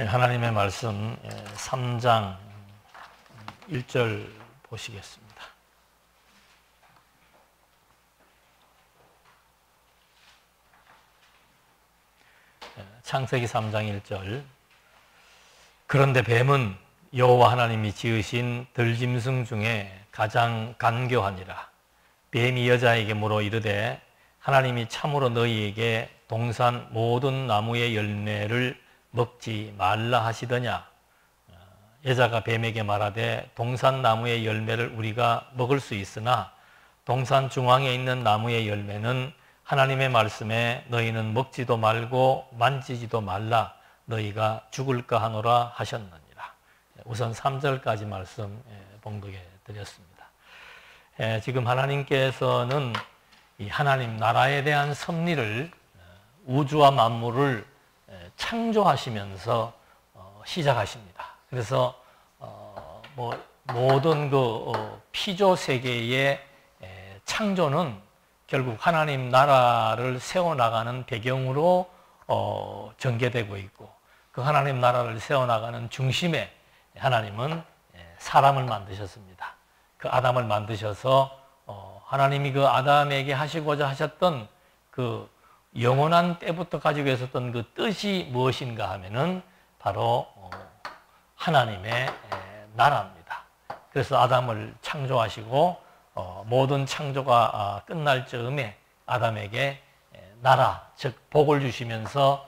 하나님의 말씀 3장 1절 보시겠습니다. 창세기 3장 1절. 그런데 뱀은 여호와 하나님이 지으신 들짐승 중에 가장 간교하니라. 뱀이 여자에게 물어 이르되 하나님이 참으로 너희에게 동산 모든 나무의 열매를 먹지 말라 하시더냐. 여자가 뱀에게 말하되 동산 나무의 열매를 우리가 먹을 수 있으나 동산 중앙에 있는 나무의 열매는 하나님의 말씀에 너희는 먹지도 말고 만지지도 말라 너희가 죽을까 하노라 하셨느니라. 우선 3절까지 말씀 봉독해 드렸습니다. 지금 하나님께서는 이 하나님 나라에 대한 섭리를 우주와 만물을 창조하시면서 시작하십니다. 그래서 모든 피조 세계의 창조는 결국 하나님 나라를 세워나가는 배경으로 전개되고 있고, 그 하나님 나라를 세워나가는 중심에 하나님은 사람을 만드셨습니다. 그 아담을 만드셔서 하나님이 그 아담에게 하시고자 하셨던 그 영원한 때부터 가지고 있었던 그 뜻이 무엇인가 하면은 바로 하나님의 나라입니다. 그래서 아담을 창조하시고 모든 창조가 끝날 즈음에 아담에게 나라, 즉 복을 주시면서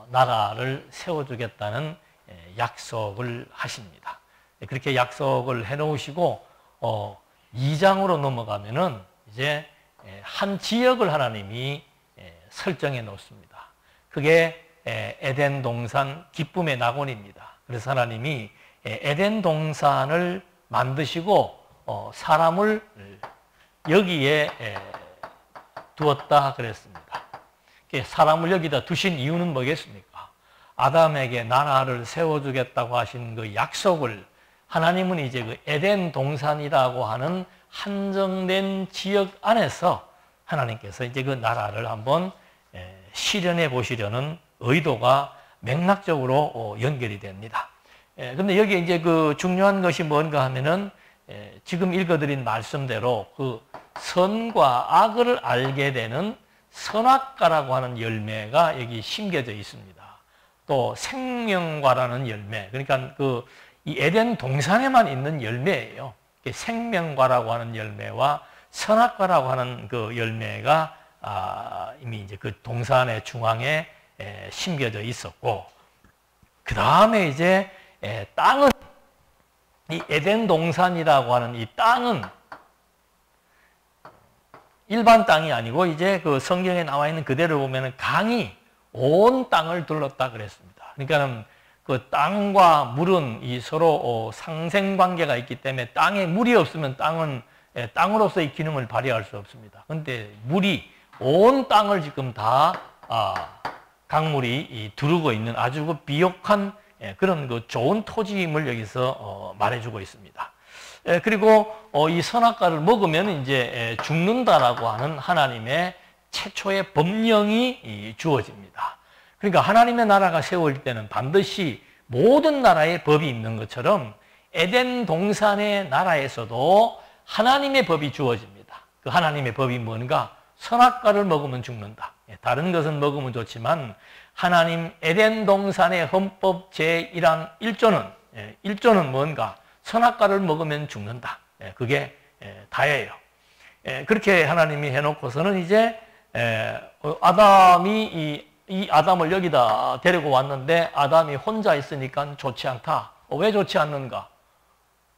나라를 세워주겠다는 약속을 하십니다. 그렇게 약속을 해놓으시고 2장으로 넘어가면은 이제 한 지역을 하나님이 설정해 놓습니다. 그게 에덴 동산 기쁨의 낙원입니다. 그래서 하나님이 에덴 동산을 만드시고 사람을 여기에 두었다 그랬습니다. 사람을 여기다 두신 이유는 뭐겠습니까? 아담에게 나라를 세워주겠다고 하신 그 약속을 하나님은 이제 그 에덴 동산이라고 하는 한정된 지역 안에서 하나님께서 이제 그 나라를 한번 실현해 보시려는 의도가 맥락적으로 연결이 됩니다. 그런데 여기 이제 그 중요한 것이 뭔가 하면은 지금 읽어드린 말씀대로 그 선과 악을 알게 되는 선악과라고 하는 열매가 여기 심겨져 있습니다. 또 생명과라는 열매, 그러니까 이 에덴 동산에만 있는 열매예요. 생명과라고 하는 열매와 선악과라고 하는 그 열매가 이미 이제 그 동산의 중앙에 심겨져 있었고, 그 다음에 이제 땅은, 이 에덴 동산이라고 하는 이 땅은 일반 땅이 아니고 이제 그 성경에 나와 있는 그대로 보면은 강이 온 땅을 둘렀다 그랬습니다. 그러니까는 그 땅과 물은 이 서로 상생 관계가 있기 때문에 땅에 물이 없으면 땅은 땅으로서의 기능을 발휘할 수 없습니다. 그런데 물이 온 땅을 지금 다 강물이 두르고 있는 아주 그 비옥한 그런 그 좋은 토지임을 여기서 말해주고 있습니다. 그리고 이 선악과를 먹으면 이제 죽는다라고 하는 하나님의 최초의 법령이 주어집니다. 그러니까 하나님의 나라가 세워질 때는 반드시 모든 나라의 법이 있는 것처럼 에덴 동산의 나라에서도 하나님의 법이 주어집니다. 그 하나님의 법이 뭔가? 선악과를 먹으면 죽는다. 다른 것은 먹으면 좋지만 하나님 에덴 동산의 헌법 제1조는 뭔가? 선악과를 먹으면 죽는다. 그게 다예요. 그렇게 하나님이 해놓고서는 이제 아담이 이 아담을 여기다 데리고 왔는데 아담이 혼자 있으니까 좋지 않다. 왜 좋지 않는가?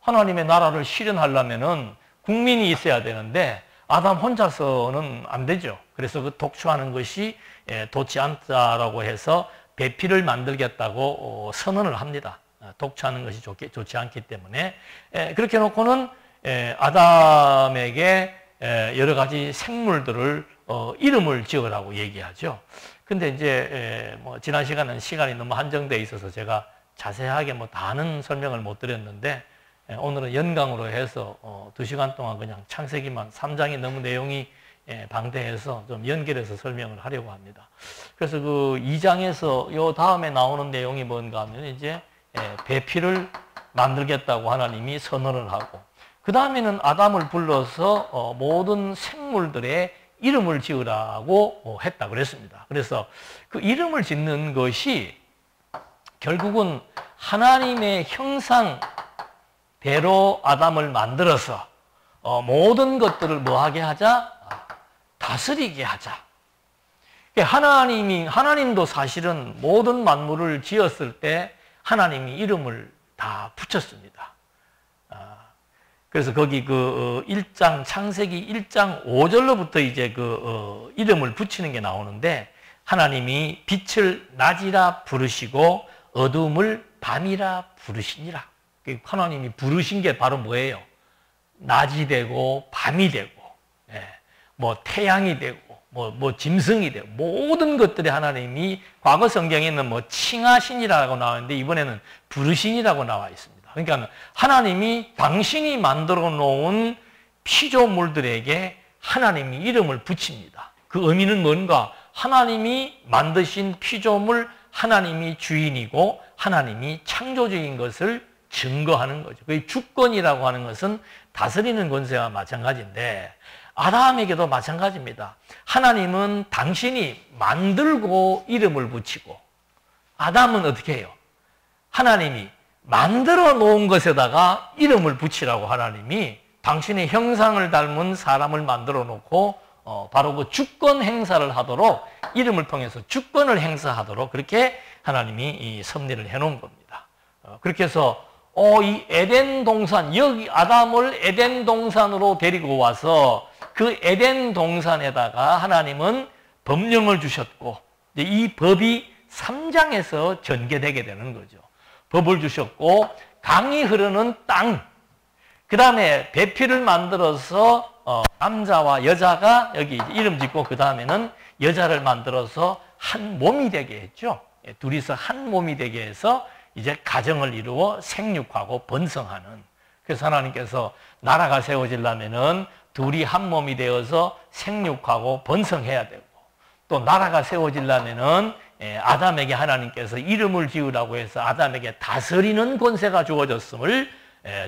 하나님의 나라를 실현하려면은 국민이 있어야 되는데 아담 혼자서는 안 되죠. 그래서 그 독초하는 것이 좋지 않다라고 해서 배필을 만들겠다고 선언을 합니다. 독초하는 것이 좋지 않기 때문에 그렇게 놓고는 아담에게 여러 가지 생물들을 이름을 지으라고 얘기하죠. 근데 이제 지난 시간이 너무 한정되어 있어서 제가 자세하게 다는 설명을 못 드렸는데 오늘은 연강으로 해서 2시간 동안 그냥 창세기만 3장이 너무 내용이 방대해서 좀 연결해서 설명을 하려고 합니다. 그래서 그 2장에서 요 다음에 나오는 내용이 뭔가 하면 이제 배필을 만들겠다고 하나님이 선언을 하고, 그 다음에는 아담을 불러서 모든 생물들의 이름을 지으라고 했다 그랬습니다. 그래서 그 이름을 짓는 것이 결국은 하나님의 형상대로 아담을 만들어서 모든 것들을 뭐하게 하자? 다스리게 하자. 하나님도 사실은 모든 만물을 지었을 때 하나님이 이름을 다 붙였습니다. 그래서 거기 그 1장, 창세기 1장 5절로부터 이제 그 이름을 붙이는 게 나오는데, 하나님이 빛을 낮이라 부르시고 어둠을 밤이라 부르시니라. 하나님이 부르신 게 바로 뭐예요? 낮이 되고 밤이 되고, 뭐 태양이 되고, 뭐 짐승이 되고, 모든 것들이 하나님이 과거 성경에는 뭐 칭하신이라고 나왔는데 이번에는 부르신이라고 나와 있습니다. 그러니까 하나님이 당신이 만들어 놓은 피조물들에게 하나님이 이름을 붙입니다. 그 의미는 뭔가? 하나님이 만드신 피조물, 하나님이 주인이고 하나님이 창조주인 것을 증거하는 거죠. 그 주권이라고 하는 것은 다스리는 권세와 마찬가지인데, 아담에게도 마찬가지입니다. 하나님은 당신이 만들고 이름을 붙이고, 아담은 어떻게 해요? 하나님이 만들어 놓은 것에다가 이름을 붙이라고 하나님이 당신의 형상을 닮은 사람을 만들어 놓고 바로 그 주권 행사를 하도록, 이름을 통해서 주권을 행사하도록 그렇게 하나님이 이 섭리를 해놓은 겁니다. 그렇게 해서 이 에덴 동산, 여기 아담을 에덴 동산으로 데리고 와서 그 에덴 동산에다가 하나님은 법령을 주셨고, 이 법이 3장에서 전개되게 되는 거죠. 법을 주셨고, 강이 흐르는 땅, 그 다음에 배필을 만들어서 남자와 여자가 여기 이름 짓고, 그 다음에는 여자를 만들어서 한 몸이 되게 했죠. 둘이서 한 몸이 되게 해서 이제 가정을 이루어 생육하고 번성하는. 그래서 하나님께서 나라가 세워지려면은 둘이 한 몸이 되어서 생육하고 번성해야 되고, 또 나라가 세워지려면은 아담에게 하나님께서 이름을 지으라고 해서 아담에게 다스리는 권세가 주어졌음을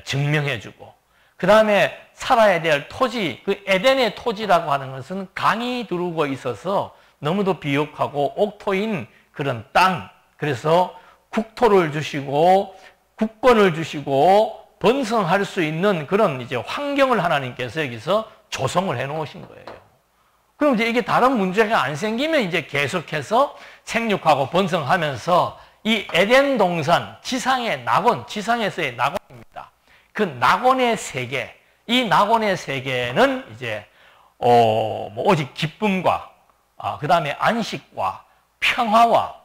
증명해주고, 그 다음에 살아야 될 토지, 그 에덴의 토지라고 하는 것은 강이 두르고 있어서 너무도 비옥하고 옥토인 그런 땅, 그래서 국토를 주시고 국권을 주시고 번성할 수 있는 그런 이제 환경을 하나님께서 여기서 조성을 해 놓으신 거예요. 그럼 이제 이게 다른 문제가 안 생기면 이제 계속해서 생육하고 번성하면서 이 에덴 동산, 지상의 낙원, 지상에서의 낙원입니다. 그 낙원의 세계, 이 낙원의 세계는 이제 오직 기쁨과 그 다음에 안식과 평화와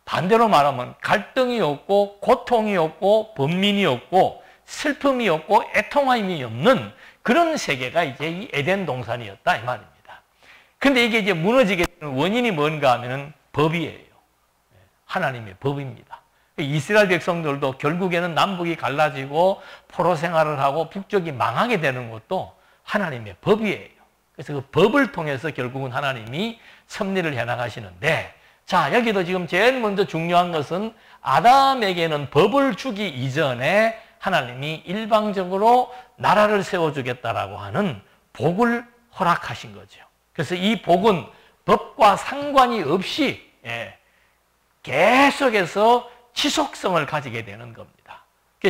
반대로 말하면 갈등이 없고 고통이 없고 번민이 없고 슬픔이 없고 애통함이 없는 그런 세계가 이제 이 에덴 동산이었다 이 말입니다. 근데 이게 이제 무너지게 되는 원인이 뭔가 하면은 법이에요. 하나님의 법입니다. 이스라엘 백성들도 결국에는 남북이 갈라지고 포로 생활을 하고 북쪽이 망하게 되는 것도 하나님의 법이에요. 그래서 그 법을 통해서 결국은 하나님이 섭리를 해나가시는데, 자, 여기도 지금 제일 먼저 중요한 것은 아담에게는 법을 주기 이전에 하나님이 일방적으로 나라를 세워주겠다라고 하는 복을 허락하신 거죠. 그래서 이 복은 법과 상관이 없이 계속해서 지속성을 가지게 되는 겁니다.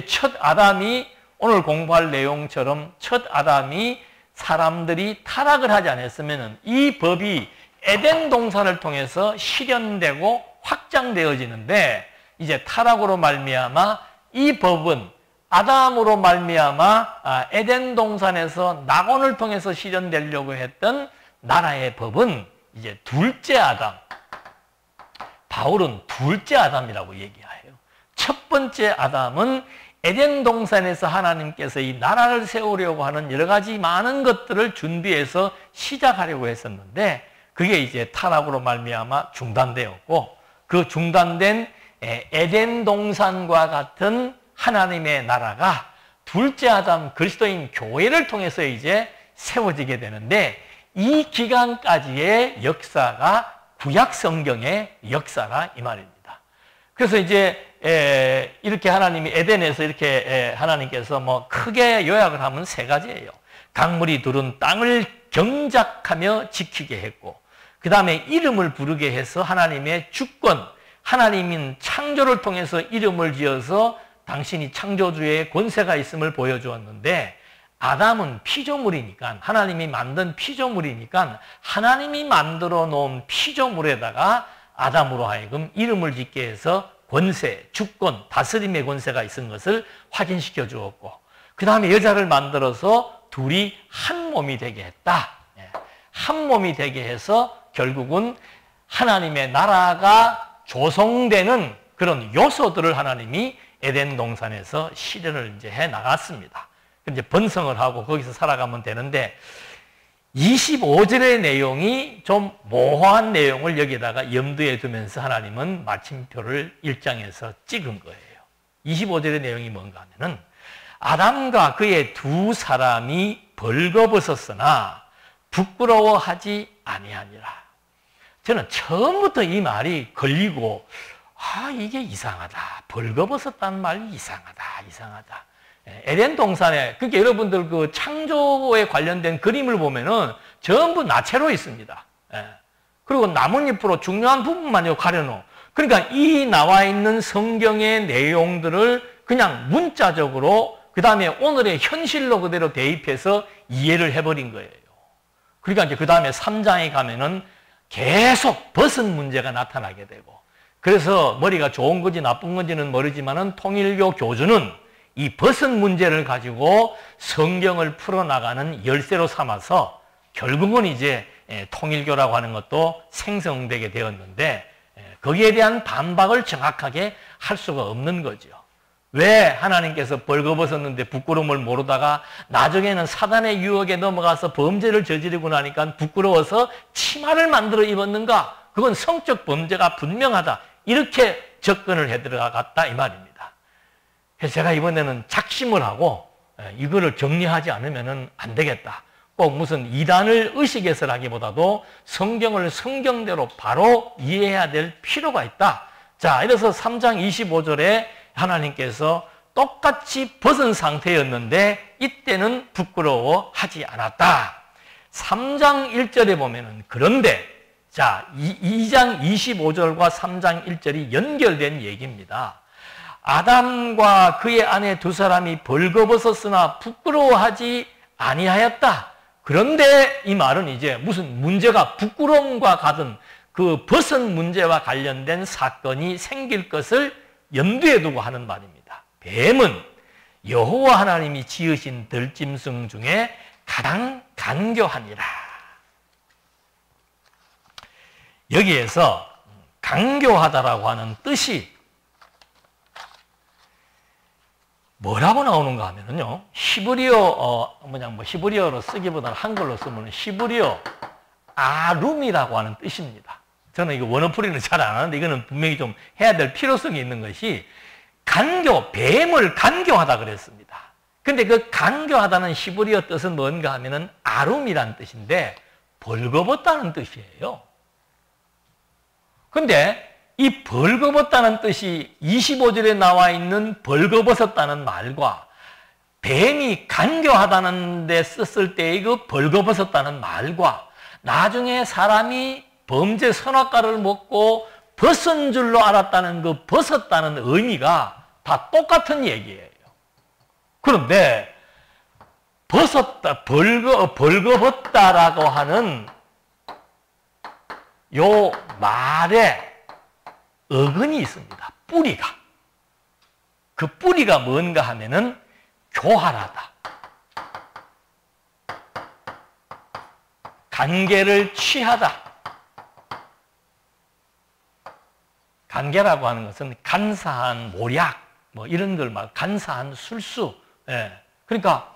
첫 아담이, 오늘 공부할 내용처럼 첫 아담이 사람들이 타락을 하지 않았으면 이 법이 에덴 동산을 통해서 실현되고 확장되어지는데, 이제 타락으로 말미암아 이 법은 아담으로 말미암아 에덴 동산에서 낙원을 통해서 실현되려고 했던 나라의 법은 이제 둘째 아담, 바울은 둘째 아담이라고 얘기해요. 첫 번째 아담은 에덴 동산에서 하나님께서 이 나라를 세우려고 하는 여러 가지 많은 것들을 준비해서 시작하려고 했었는데, 그게 이제 타락으로 말미암아 중단되었고, 그 중단된 에덴 동산과 같은 하나님의 나라가 둘째 아담 그리스도인 교회를 통해서 이제 세워지게 되는데, 이 기간까지의 역사가 구약 성경의 역사라 이 말입니다. 그래서 이제 이렇게 하나님이 에덴에서 이렇게 하나님께서 뭐 크게 요약을 하면 세 가지예요. 강물이 두른 땅을 경작하며 지키게 했고, 그 다음에 이름을 부르게 해서 하나님의 주권, 하나님인 창조를 통해서 이름을 지어서 당신이 창조주의 권세가 있음을 보여주었는데, 아담은 피조물이니까, 하나님이 만든 피조물이니까 하나님이 만들어 놓은 피조물에다가 아담으로 하여금 이름을 짓게 해서 권세, 주권, 다스림의 권세가 있은 것을 확인시켜 주었고, 그 다음에 여자를 만들어서 둘이 한 몸이 되게 했다. 한 몸이 되게 해서 결국은 하나님의 나라가 조성되는 그런 요소들을 하나님이 에덴 동산에서 실현을 이제 해 나갔습니다. 이제 번성을 하고 거기서 살아가면 되는데, 25절의 내용이 좀 모호한 내용을 여기다가 염두에 두면서 하나님은 마침표를 1장에서 찍은 거예요. 25절의 내용이 뭔가 하면은, 아담과 그의 두 사람이 벌거벗었으나 부끄러워하지 아니하니라. 저는 처음부터 이 말이 걸리고, 이게 이상하다. 벌거벗었다는 말이 이상하다. 에덴 동산에, 그러니까 여러분들 그 창조에 관련된 그림을 보면은 전부 나체로 있습니다. 그리고 나뭇잎으로 중요한 부분만 가려놓은. 그러니까 이 나와 있는 성경의 내용들을 그냥 문자적으로, 그 다음에 오늘의 현실로 그대로 대입해서 이해를 해버린 거예요. 그러니까 이제 그 다음에 3장에 가면은 계속 벗은 문제가 나타나게 되고, 그래서 머리가 좋은 건지 나쁜 건지는 모르지만은 통일교 교주는 이 벗은 문제를 가지고 성경을 풀어나가는 열쇠로 삼아서 결국은 이제 통일교라고 하는 것도 생성되게 되었는데, 거기에 대한 반박을 정확하게 할 수가 없는 거죠. 왜 하나님께서 벌거벗었는데 부끄러움을 모르다가 나중에는 사단의 유혹에 넘어가서 범죄를 저지르고 나니까 부끄러워서 치마를 만들어 입었는가? 그건 성적 범죄가 분명하다. 이렇게 접근을 해 들어갔다 이 말입니다. 그래서 제가 이번에는 작심을 하고 이거를 정리하지 않으면 안 되겠다. 꼭 무슨 이단을 의식해서라기보다도 성경을 성경대로 바로 이해해야 될 필요가 있다. 자, 이래서 3장 25절에 하나님께서 똑같이 벗은 상태였는데 이때는 부끄러워하지 않았다. 3장 1절에 보면은 그런데, 자, 2장 25절과 3장 1절이 연결된 얘기입니다. 아담과 그의 아내 두 사람이 벌거벗었으나 부끄러워하지 아니하였다. 그런데 이 말은 이제 무슨 문제가 부끄러움과 같은 그 벗은 문제와 관련된 사건이 생길 것을 염두에 두고 하는 말입니다. 뱀은 여호와 하나님이 지으신 들짐승 중에 가장 간교하니라. 여기에서 간교하다라고 하는 뜻이 뭐라고 나오는가 하면요, 히브리어로 쓰기보다는 한글로 쓰면 히브리어 아룸이라고 하는 뜻입니다. 저는 이거 원어풀이는 잘 안 하는데 이거는 분명히 좀 해야 될 필요성이 있는 것이, 뱀을 간교하다 그랬습니다. 근데 그 간교하다는 히브리어 뜻은 뭔가 하면은 아룸이라는 뜻인데 벌거벗다는 뜻이에요. 근데 이 벌거벗다는 뜻이 25절에 나와 있는 벌거벗었다는 말과 뱀이 간교하다는 데 썼을 때의 그 벌거벗었다는 말과 나중에 사람이 범죄 선악과를 먹고 벗은 줄로 알았다는 그 벗었다는 의미가 다 똑같은 얘기예요. 그런데 벌거벗다라고 하는 요 말에 어근이 있습니다. 뿌리가. 그 뿌리가 뭔가 하면은 교활하다. 간계를 취하다. 간계라고 하는 것은 간사한 모략, 뭐 이런 걸 말, 간사한 술수. 예. 그러니까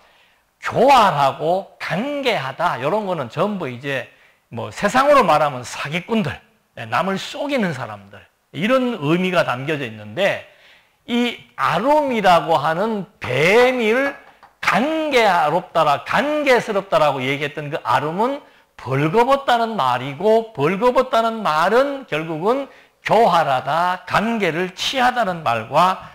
교활하고 간계하다. 이런 거는 전부 이제 뭐 세상으로 말하면 사기꾼들, 남을 속이는 사람들. 이런 의미가 담겨져 있는데, 이 아롬이라고 하는 뱀을 간계스럽다라고 얘기했던 그 아롬은 벌거벗다는 말이고, 벌거벗다는 말은 결국은 교활하다, 관계를 취하다는 말과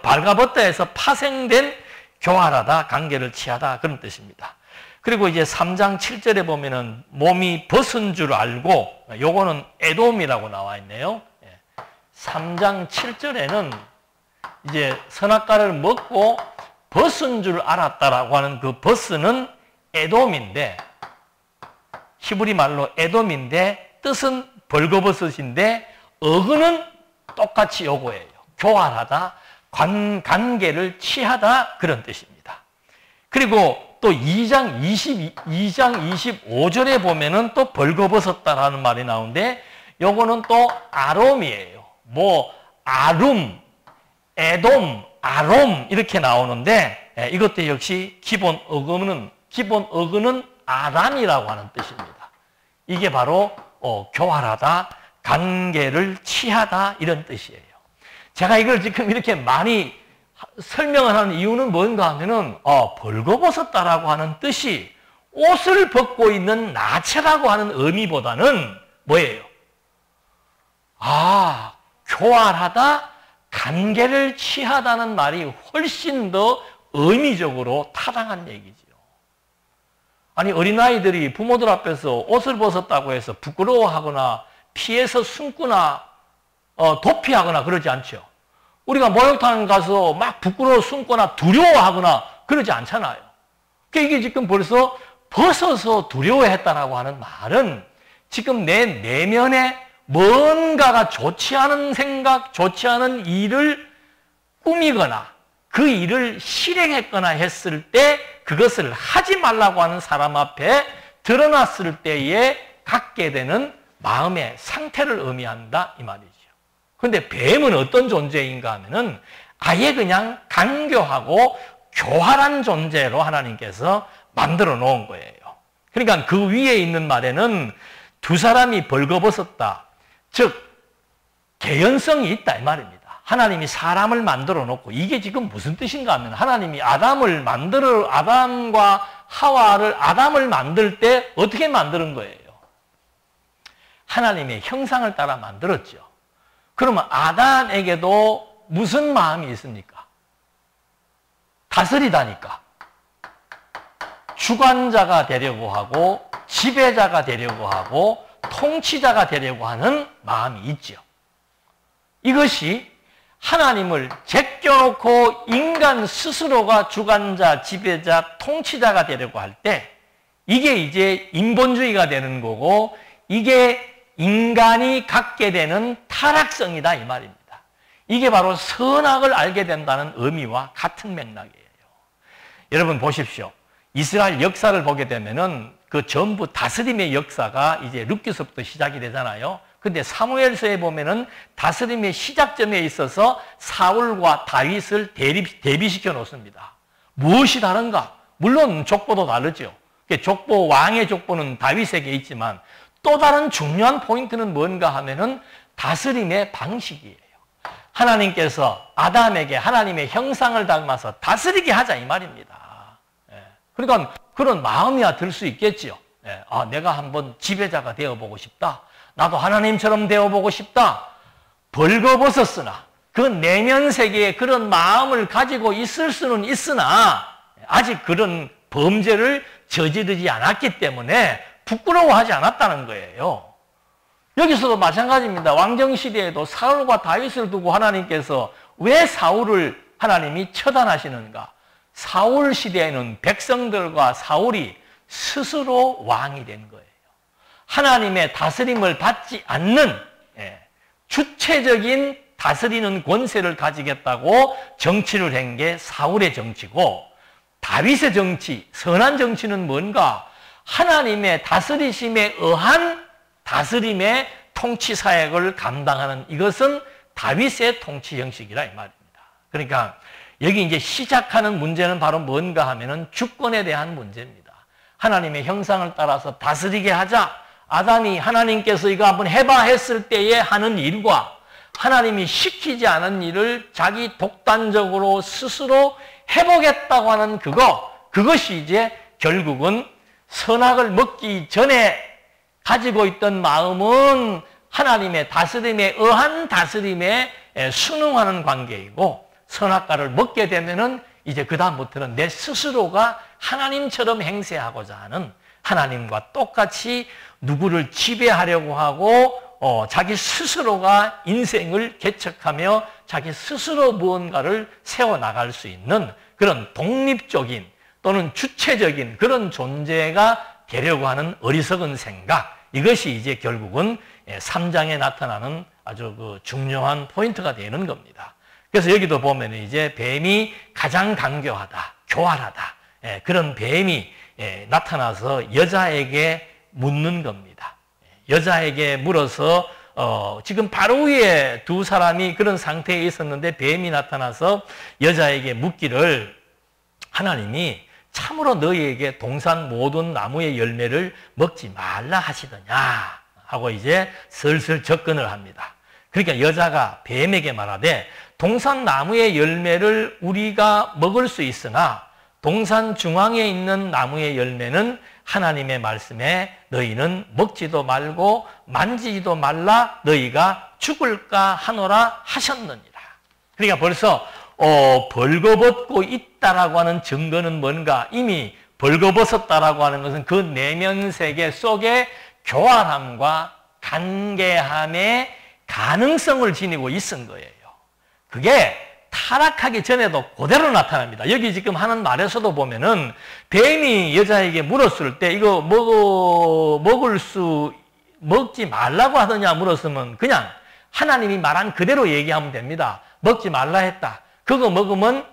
발가벗다에서 파생된 교활하다, 관계를 취하다 그런 뜻입니다. 그리고 이제 3장 7절에 보면은 몸이 벗은 줄 알고, 요거는 에돔이라고 나와 있네요. 3장 7절에는 이제 선악과를 먹고 벗은 줄 알았다라고 하는 그 벗은 에돔인데, 히브리 말로 에돔인데 뜻은 벌거벗으신데 어근은 똑같이 요거예요. 교활하다, 관계를 취하다 그런 뜻입니다. 그리고 또 2장 25절에 보면은 또 벌거벗었다라는 말이 나오는데, 요거는 또 아롬이에요. 뭐 아룸, 에돔, 아롬 이렇게 나오는데, 이것도 역시 기본 어근은 아람이라고 하는 뜻입니다. 이게 바로 교활하다, 관계를 취하다 이런 뜻이에요. 제가 이걸 지금 이렇게 많이 설명을 하는 이유는 뭔가 하면은 벌거벗었다라고 하는 뜻이 옷을 벗고 있는 나체라고 하는 의미보다는 뭐예요? 교활하다, 관계를 취하다는 말이 훨씬 더 의미적으로 타당한 얘기지요. 아니, 어린아이들이 부모들 앞에서 옷을 벗었다고 해서 부끄러워하거나 피해서 숨거나 도피하거나 그러지 않죠. 우리가 목욕탕 가서 막 부끄러워 숨거나 두려워하거나 그러지 않잖아요. 이게 지금 벌써 벗어서 두려워했다라고 하는 말은 지금 내 내면에 뭔가가 좋지 않은 생각, 좋지 않은 일을 꾸미거나 그 일을 실행했거나 했을 때 그것을 하지 말라고 하는 사람 앞에 드러났을 때에 갖게 되는 마음의 상태를 의미한다 이 말이죠. 그런데 뱀은 어떤 존재인가 하면은 아예 그냥 간교하고 교활한 존재로 하나님께서 만들어 놓은 거예요. 그러니까 그 위에 있는 말에는 두 사람이 벌거벗었다. 즉 개연성이 있다 이 말입니다. 하나님이 사람을 만들어 놓고, 이게 지금 무슨 뜻인가 하면 하나님이 아담과 하와를 아담을 만들 때 어떻게 만드는 거예요? 하나님의 형상을 따라 만들었죠. 그러면 아담에게도 무슨 마음이 있습니까? 다스리다니까. 주관자가 되려고 하고 지배자가 되려고 하고 통치자가 되려고 하는 마음이 있죠. 이것이 하나님을 제껴놓고 인간 스스로가 주관자, 지배자, 통치자가 되려고 할 때 이게 이제 인본주의가 되는 거고, 이게 인간이 갖게 되는 타락성이다 이 말입니다. 이게 바로 선악을 알게 된다는 의미와 같은 맥락이에요. 여러분 보십시오. 이스라엘 역사를 보게 되면은 그 전부 다스림의 역사가 이제 룻기서부터 시작이 되잖아요. 근데 사무엘서에 보면은 다스림의 시작점에 있어서 사울과 다윗을 대비시켜 놓습니다. 무엇이 다른가? 물론 족보도 다르죠. 족보, 왕의 족보는 다윗에게 있지만 또 다른 중요한 포인트는 뭔가 하면은 다스림의 방식이에요. 하나님께서 아담에게 하나님의 형상을 닮아서 다스리게 하자 이 말입니다. 그러니까 그런 마음이야 들 수 있겠죠. 내가 한번 지배자가 되어보고 싶다. 나도 하나님처럼 되어보고 싶다. 벌거벗었으나 그 내면 세계에 그런 마음을 가지고 있을 수는 있으나 아직 그런 범죄를 저지르지 않았기 때문에 부끄러워하지 않았다는 거예요. 여기서도 마찬가지입니다. 왕정시대에도 사울과 다윗을 두고 하나님께서 왜 사울을 하나님이 처단하시는가? 사울 시대에는 백성들과 사울이 스스로 왕이 된 거예요. 하나님의 다스림을 받지 않는 주체적인 다스리는 권세를 가지겠다고 정치를 한 게 사울의 정치고, 다윗의 정치, 선한 정치는 뭔가? 하나님의 다스리심에 의한 다스림의 통치 사역을 감당하는, 이것은 다윗의 통치 형식이라 이 말입니다. 그러니까 여기 이제 시작하는 문제는 바로 뭔가 하면은 주권에 대한 문제입니다. 하나님의 형상을 따라서 다스리게 하자. 아담이 하나님께서 이거 한번 해봐 했을 때에 하는 일과 하나님이 시키지 않은 일을 자기 독단적으로 스스로 해보겠다고 하는 그것이 이제 결국은 선악을 먹기 전에 가지고 있던 마음은 하나님의 다스림에 의한 다스림에 순응하는 관계이고, 선악과를 먹게 되면은 이제 그다음부터는 내 스스로가 하나님처럼 행세하고자 하는, 하나님과 똑같이 누구를 지배하려고 하고 자기 스스로가 인생을 개척하며 자기 스스로 무언가를 세워나갈 수 있는 그런 독립적인 또는 주체적인 그런 존재가 되려고 하는 어리석은 생각, 이것이 이제 결국은 3장에 나타나는 아주 그 중요한 포인트가 되는 겁니다. 그래서 여기도 보면 이제 뱀이 가장 강교하다, 교활하다, 그런 뱀이 나타나서 여자에게 묻는 겁니다. 여자에게 물어서 지금 바로 위에 두 사람이 그런 상태에 있었는데 뱀이 나타나서 여자에게 묻기를, 하나님이 참으로 너희에게 동산 모든 나무의 열매를 먹지 말라 하시더냐 하고 이제 슬슬 접근을 합니다. 그러니까 여자가 뱀에게 말하되, 동산 나무의 열매를 우리가 먹을 수 있으나 동산 중앙에 있는 나무의 열매는 하나님의 말씀에 너희는 먹지도 말고 만지지도 말라, 너희가 죽을까 하노라 하셨느니라. 그러니까 벌써 벌거벗고 있다라고 하는 증거는 뭔가, 이미 벌거벗었다라고 하는 것은 그 내면 세계 속에 교활함과 간계함의 가능성을 지니고 있은 거예요. 그게 타락하기 전에도 그대로 나타납니다. 여기 지금 하는 말에서도 보면은 뱀이 여자에게 물었을 때 이거 먹지 말라고 하더냐 물었으면 그냥 하나님이 말한 그대로 얘기하면 됩니다. 먹지 말라 했다. 그거 먹으면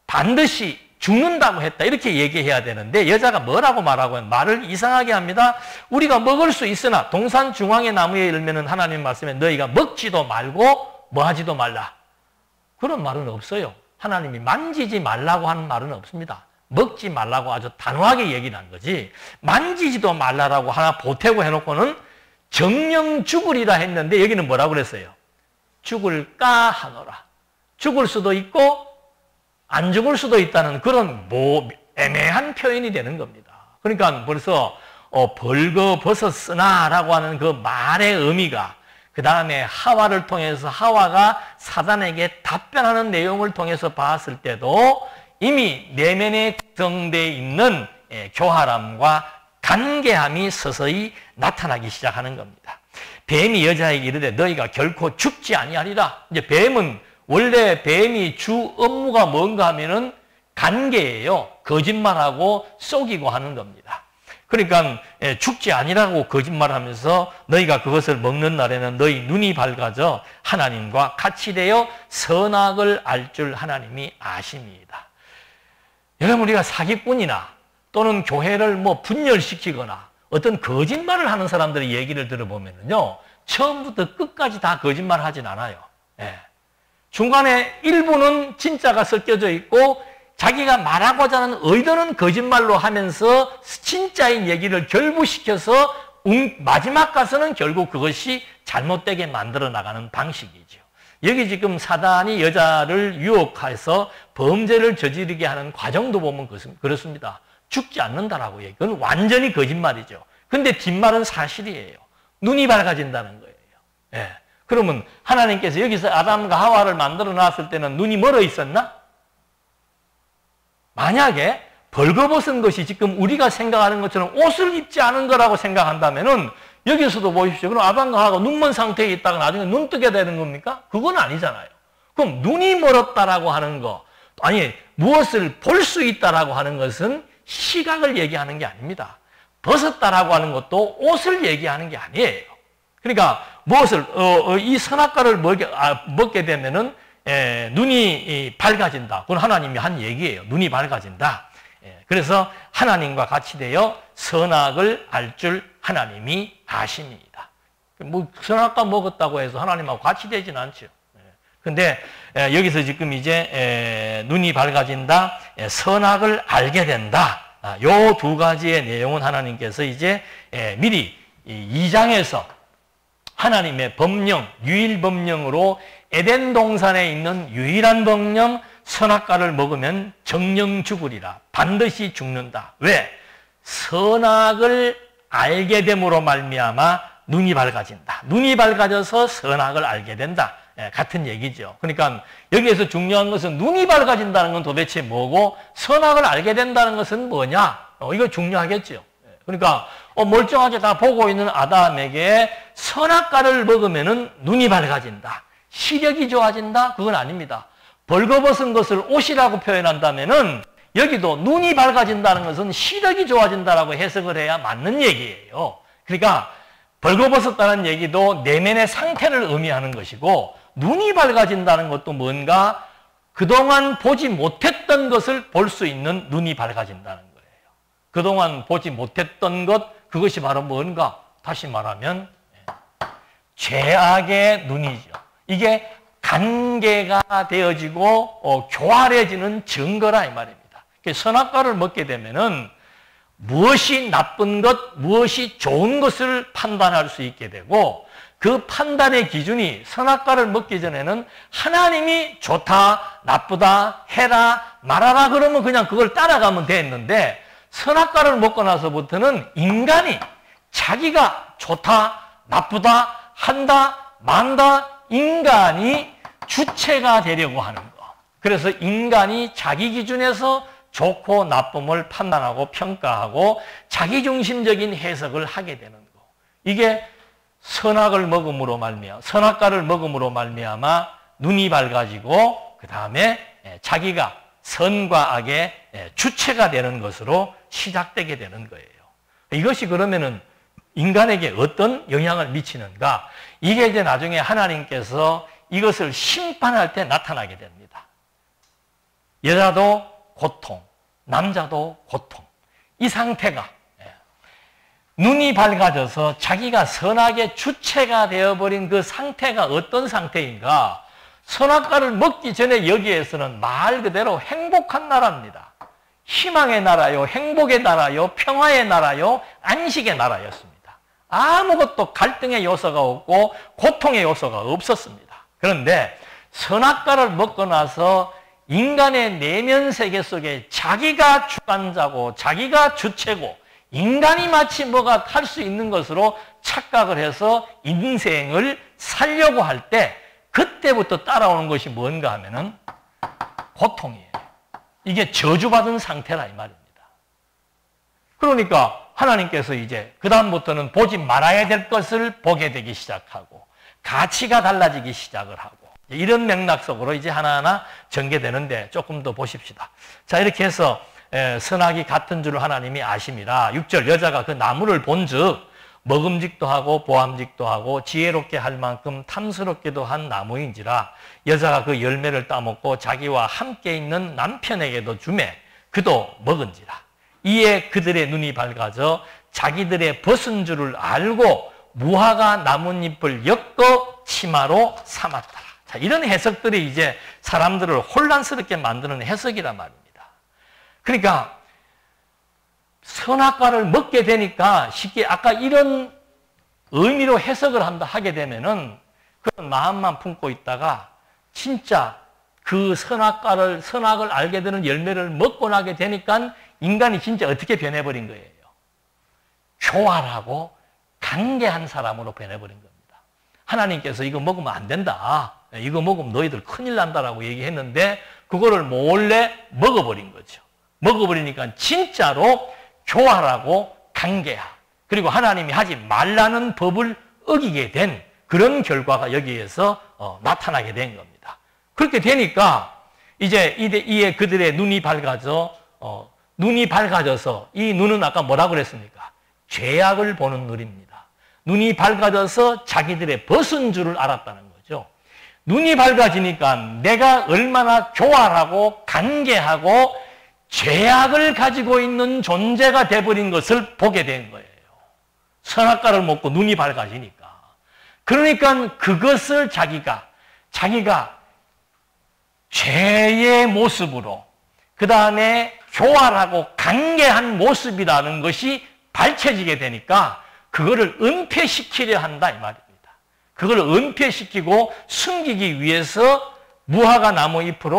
반드시 죽는다고 했다. 이렇게 얘기해야 되는데 여자가 뭐라고 말하고 하면 말을 이상하게 합니다. 우리가 먹을 수 있으나 동산 중앙의 나무에 열매는 하나님 말씀에 너희가 먹지도 말고 뭐 하지도 말라. 그런 말은 없어요. 하나님이 만지지 말라고 하는 말은 없습니다. 먹지 말라고 아주 단호하게 얘기를 한 거지, 만지지도 말라라고 하나 보태고 해놓고는 정령 죽으리라 했는데 여기는 뭐라고 그랬어요? 죽을까 하노라. 죽을 수도 있고 안 죽을 수도 있다는 그런 애매한 표현이 되는 겁니다. 그러니까 벌써 벌거벗었으나 라고 하는 그 말의 의미가, 그 다음에 하와를 통해서 하와가 사단에게 답변하는 내용을 통해서 봤을 때도 이미 내면에 구성되어 있는 교활함과 간계함이 서서히 나타나기 시작하는 겁니다. 뱀이 여자에게 이르되 너희가 결코 죽지 아니하리라. 이제 뱀은 원래 뱀이 주 업무가 뭔가 하면은 간계예요. 거짓말하고 속이고 하는 겁니다. 그러니까 죽지 아니라고 거짓말하면서 너희가 그것을 먹는 날에는 너희 눈이 밝아져 하나님과 같이 되어 선악을 알 줄 하나님이 아심이다. 여러분, 우리가 사기꾼이나 또는 교회를 분열시키거나 어떤 거짓말을 하는 사람들의 얘기를 들어보면요, 처음부터 끝까지 다 거짓말 하진 않아요. 중간에 일부는 진짜가 섞여져 있고 자기가 말하고자 하는 의도는 거짓말로 하면서 진짜인 얘기를 결부시켜서 마지막 가서는 결국 그것이 잘못되게 만들어 나가는 방식이죠. 여기 지금 사단이 여자를 유혹해서 범죄를 저지르게 하는 과정도 보면 그렇습니다. 죽지 않는다라고 얘기해요. 그건 완전히 거짓말이죠. 근데 뒷말은 사실이에요. 눈이 밝아진다는 거예요. 그러면 하나님께서 여기서 아담과 하와를 만들어 놨을 때는 눈이 멀어 있었나? 만약에 벌거벗은 것이 지금 우리가 생각하는 것처럼 옷을 입지 않은 거라고 생각한다면은 여기서도 보십시오. 그럼 아담과 하와가 눈먼 상태에 있다가 나중에 눈 뜨게 되는 겁니까? 그건 아니잖아요. 그럼 눈이 멀었다라고 하는 거, 아니 무엇을 볼 수 있다라고 하는 것은 시각을 얘기하는 게 아닙니다. 벗었다라고 하는 것도 옷을 얘기하는 게 아니에요. 그러니까 무엇을 이 선악과를 먹게 되면은 눈이 밝아진다. 그건 하나님이 한 얘기예요. 눈이 밝아진다. 그래서 하나님과 같이 되어 선악을 알 줄 하나님이 아십니다. 선악과 먹었다고 해서 하나님하고 같이 되진 않죠. 근데 여기서 지금 이제 눈이 밝아진다, 선악을 알게 된다. 요 두 가지의 내용은 하나님께서 이제 미리 2장에서 하나님의 법령, 유일 법령으로 에덴 동산에 있는 유일한 법령, 선악과를 먹으면 정령 죽으리라. 반드시 죽는다. 왜? 선악을 알게 됨으로 말미암아 눈이 밝아진다. 눈이 밝아져서 선악을 알게 된다. 같은 얘기죠. 그러니까 여기에서 중요한 것은 눈이 밝아진다는 건 도대체 뭐고 선악을 알게 된다는 것은 뭐냐? 이거 중요하겠죠. 그러니까 멀쩡하게 다 보고 있는 아담에게 선악과를 먹으면은 눈이 밝아진다. 시력이 좋아진다? 그건 아닙니다. 벌거벗은 것을 옷이라고 표현한다면은 여기도 눈이 밝아진다는 것은 시력이 좋아진다라고 해석을 해야 맞는 얘기예요. 그러니까 벌거벗었다는 얘기도 내면의 상태를 의미하는 것이고 눈이 밝아진다는 것도 뭔가 그동안 보지 못했던 것을 볼 수 있는 눈이 밝아진다는 거예요. 그동안 보지 못했던 것, 그것이 바로 뭔가? 다시 말하면 죄악의 눈이죠. 이게 관계가 되어지고 교활해지는 증거라 이 말입니다. 선악과를 먹게 되면은 무엇이 나쁜 것, 무엇이 좋은 것을 판단할 수 있게 되고 그 판단의 기준이 선악과를 먹기 전에는 하나님이 좋다, 나쁘다, 해라, 말하라 그러면 그냥 그걸 따라가면 됐는데 선악과를 먹고 나서부터는 인간이 자기가 좋다, 나쁘다, 한다, 만다, 인간이 주체가 되려고 하는 거. 그래서 인간이 자기 기준에서 좋고 나쁨을 판단하고 평가하고 자기중심적인 해석을 하게 되는 거. 이게 선악을 먹음으로 말미암아, 선악과를 먹음으로 말미암아 눈이 밝아지고 그 다음에 자기가 선과 악의 주체가 되는 것으로 시작되게 되는 거예요. 이것이 그러면은 인간에게 어떤 영향을 미치는가? 이게 이제 나중에 하나님께서 이것을 심판할 때 나타나게 됩니다. 여자도 고통, 남자도 고통. 이 상태가 눈이 밝아져서 자기가 선악의 주체가 되어버린 그 상태가 어떤 상태인가? 선악과를 먹기 전에 여기에서는 말 그대로 행복한 나라입니다. 희망의 나라요, 행복의 나라요, 평화의 나라요, 안식의 나라였습니다. 아무것도 갈등의 요소가 없고 고통의 요소가 없었습니다. 그런데 선악과를 먹고 나서 인간의 내면 세계 속에 자기가 주관자고 자기가 주체고 인간이 마치 뭐가 할 수 있는 것으로 착각을 해서 인생을 살려고 할 때 그때부터 따라오는 것이 뭔가 하면은 고통이에요. 이게 저주받은 상태라 이 말입니다. 그러니까 하나님께서 이제 그 다음부터는 보지 말아야 될 것을 보게 되기 시작하고 가치가 달라지기 시작을 하고 이런 맥락 속으로 이제 하나하나 전개되는데 조금 더 보십시다. 자, 이렇게 해서 선악이 같은 줄을 하나님이 아심이라. 6절 여자가 그 나무를 본즉 먹음직도 하고 보암직도 하고 지혜롭게 할 만큼 탐스럽게도 한 나무인지라. 여자가 그 열매를 따먹고 자기와 함께 있는 남편에게도 주매 그도 먹은지라. 이에 그들의 눈이 밝아져 자기들의 벗은 줄을 알고 무화과 나뭇잎을 엮어 치마로 삼았더라. 자, 이런 해석들이 이제 사람들을 혼란스럽게 만드는 해석이란 말입니다. 그러니까 선악과를 먹게 되니까 쉽게 아까 이런 의미로 해석을 하게 되면은 그런 마음만 품고 있다가 진짜 그 선악을 알게 되는 열매를 먹고 나게 되니까 인간이 진짜 어떻게 변해버린 거예요? 교활하고 간계한 사람으로 변해버린 겁니다. 하나님께서 이거 먹으면 안 된다. 이거 먹으면 너희들 큰일 난다라고 얘기했는데 그거를 몰래 먹어버린 거죠. 먹어버리니까 진짜로 교활하고 간계하. 그리고 하나님이 하지 말라는 법을 어기게 된 그런 결과가 여기에서 나타나게 된 겁니다. 그렇게 되니까 이제 이에 그들의 눈이 밝아져서 이 눈은 아까 뭐라고 그랬습니까? 죄악을 보는 눈입니다. 눈이 밝아져서 자기들의 벗은 줄을 알았다는 거죠. 눈이 밝아지니까 내가 얼마나 교활하고 간계하고 죄악을 가지고 있는 존재가 돼버린 것을 보게 된 거예요. 선악과를 먹고 눈이 밝아지니까. 그러니까 그것을 자기가 죄의 모습으로 그 다음에 교활하고 간계한 모습이라는 것이 밝혀지게 되니까 그거를 은폐시키려 한다 이 말입니다. 그걸 은폐시키고 숨기기 위해서 무화과 나무 잎을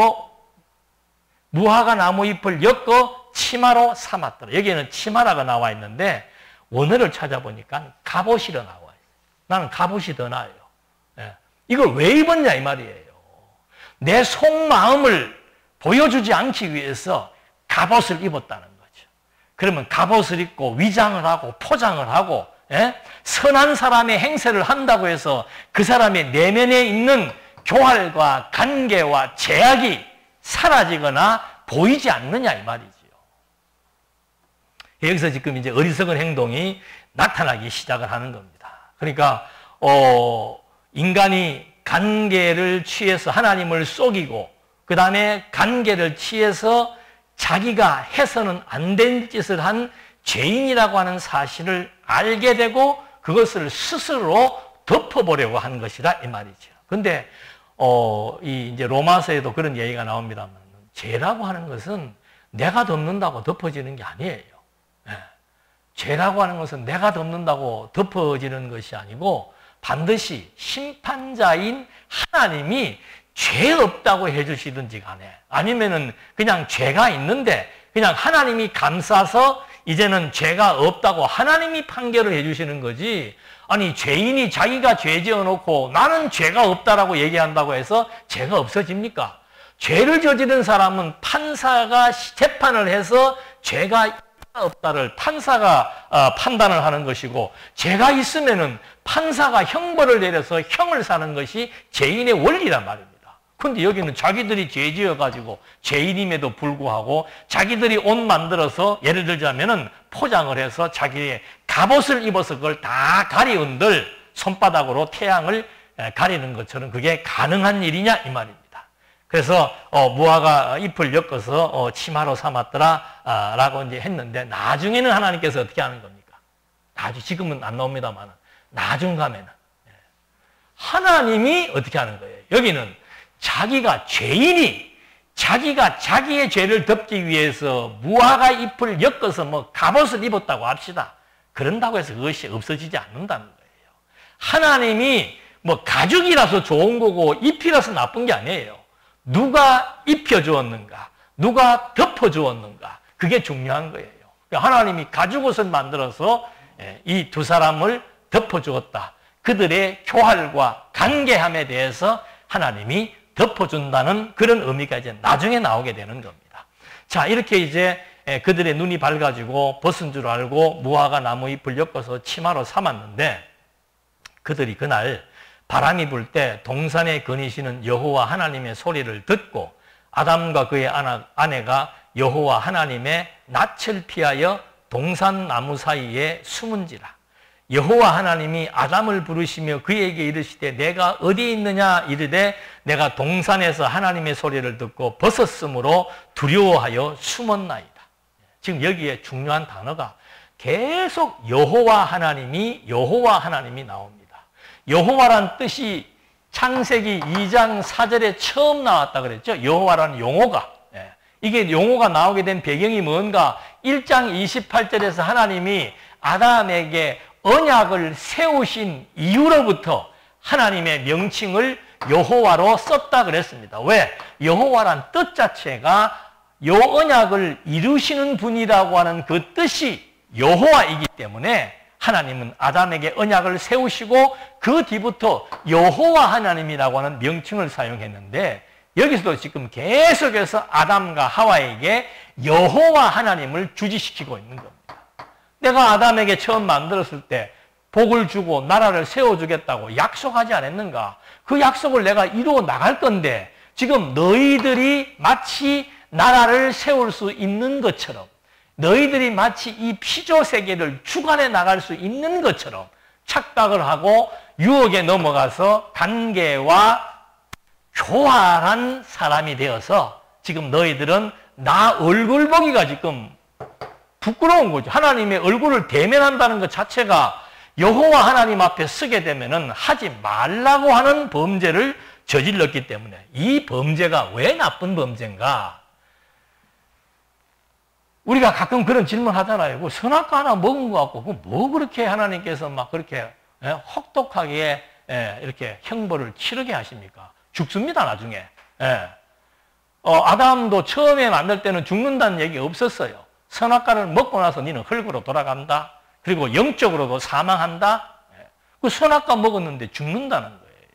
엮어 치마로 삼았더라. 여기에는 치마라가 나와 있는데 원어를 찾아보니까 갑옷이라 나와요. 나는 갑옷이 더 나아요. 예. 이걸 왜 입었냐 이 말이에요. 내 속마음을 보여주지 않기 위해서 갑옷을 입었다는 거죠. 그러면 갑옷을 입고 위장을 하고 포장을 하고 선한 사람의 행세를 한다고 해서 그 사람의 내면에 있는 교활과 간계와 제약이 사라지거나 보이지 않느냐 이 말이지요. 여기서 지금 이제 어리석은 행동이 나타나기 시작을 하는 겁니다. 그러니까 인간이 간계를 취해서 하나님을 속이고 그 다음에 간계를 취해서 자기가 해서는 안 된 짓을 한 죄인이라고 하는 사실을 알게 되고 그것을 스스로 덮어보려고 하는 것이다 이 말이죠. 근데 이제 로마서에도 그런 얘기가 나옵니다만 죄라고 하는 것은 내가 덮는다고 덮어지는 게 아니에요. 예. 죄라고 하는 것은 내가 덮는다고 덮어지는 것이 아니고 반드시 심판자인 하나님이 죄 없다고 해주시든지 간에 아니면은 그냥 죄가 있는데 그냥 하나님이 감싸서 이제는 죄가 없다고 하나님이 판결을 해주시는 거지. 아니 죄인이 자기가 죄 지어놓고 나는 죄가 없다라고 얘기한다고 해서 죄가 없어집니까? 죄를 저지른 사람은 판사가 재판을 해서 죄가 있다 없다를 판사가 판단을 하는 것이고 죄가 있으면은 판사가 형벌을 내려서 형을 사는 것이 죄인의 원리란 말입니다. 근데 여기는 자기들이 죄 지어가지고 죄인임에도 불구하고 자기들이 옷 만들어서 예를 들자면은 포장을 해서 자기의 갑옷을 입어서 그걸 다 가리운들 손바닥으로 태양을 가리는 것처럼 그게 가능한 일이냐 이 말입니다. 그래서 무화과 잎을 엮어서 치마로 삼았더라 라고 이제 했는데 나중에는 하나님께서 어떻게 하는 겁니까? 지금은 안 나옵니다만 나중 가면은 하나님이 어떻게 하는 거예요? 여기는 자기가 죄인이 자기가 자기의 죄를 덮기 위해서 무화과 잎을 엮어서 뭐 갑옷을 입었다고 합시다. 그런다고 해서 그것이 없어지지 않는다는 거예요. 하나님이 뭐 가죽이라서 좋은 거고 잎이라서 나쁜 게 아니에요. 누가 입혀주었는가, 누가 덮어주었는가, 그게 중요한 거예요. 하나님이 가죽옷을 만들어서 이 두 사람을 덮어주었다. 그들의 교활과 간계함에 대해서 하나님이 덮어준다는 그런 의미가 이제 나중에 나오게 되는 겁니다. 자, 이렇게 이제 그들의 눈이 밝아지고 벗은 줄 알고 무화과 나무 잎을 엮어서 치마로 삼았는데 그들이 그날 바람이 불 때 동산에 거니시는 여호와 하나님의 소리를 듣고 아담과 그의 아내가 여호와 하나님의 낯을 피하여 동산 나무 사이에 숨은지라. 여호와 하나님이 아담을 부르시며 그에게 이르시되 내가 어디 있느냐 이르되 내가 동산에서 하나님의 소리를 듣고 벗었으므로 두려워하여 숨었나이다. 지금 여기에 중요한 단어가 계속 여호와 하나님이 나옵니다. 여호와란 뜻이 창세기 2장 4절에 처음 나왔다 그랬죠. 여호와라는 용어가. 이게 용어가 나오게 된 배경이 뭔가 1장 28절에서 하나님이 아담에게 언약을 세우신 이후로부터 하나님의 명칭을 여호와로 썼다 그랬습니다. 왜? 여호와란 뜻 자체가 요 언약을 이루시는 분이라고 하는 그 뜻이 여호와이기 때문에 하나님은 아담에게 언약을 세우시고 그 뒤부터 여호와 하나님이라고 하는 명칭을 사용했는데 여기서도 지금 계속해서 아담과 하와에게 여호와 하나님을 주지시키고 있는 겁니다. 내가 아담에게 처음 만들었을 때 복을 주고 나라를 세워주겠다고 약속하지 않았는가? 그 약속을 내가 이루어 나갈 건데 지금 너희들이 마치 나라를 세울 수 있는 것처럼 너희들이 마치 이 피조 세계를 주관해 나갈 수 있는 것처럼 착각을 하고 유혹에 넘어가서 간계와 교활한 사람이 되어서 지금 너희들은 나 얼굴 보기가 지금 부끄러운 거죠. 하나님의 얼굴을 대면한다는 것 자체가 여호와 하나님 앞에 서게 되면은 하지 말라고 하는 범죄를 저질렀기 때문에 이 범죄가 왜 나쁜 범죄인가? 우리가 가끔 그런 질문 하잖아요. 그 선악과 하나 먹은 것 같고, 뭐 그렇게 하나님께서 막 그렇게 혹독하게 이렇게 형벌을 치르게 하십니까? 죽습니다, 나중에. 아담도 처음에 만들 때는 죽는다는 얘기 없었어요. 선악과를 먹고 나서 너는 흙으로 돌아간다. 그리고 영적으로도 사망한다. 그 선악과 먹었는데 죽는다는 거예요.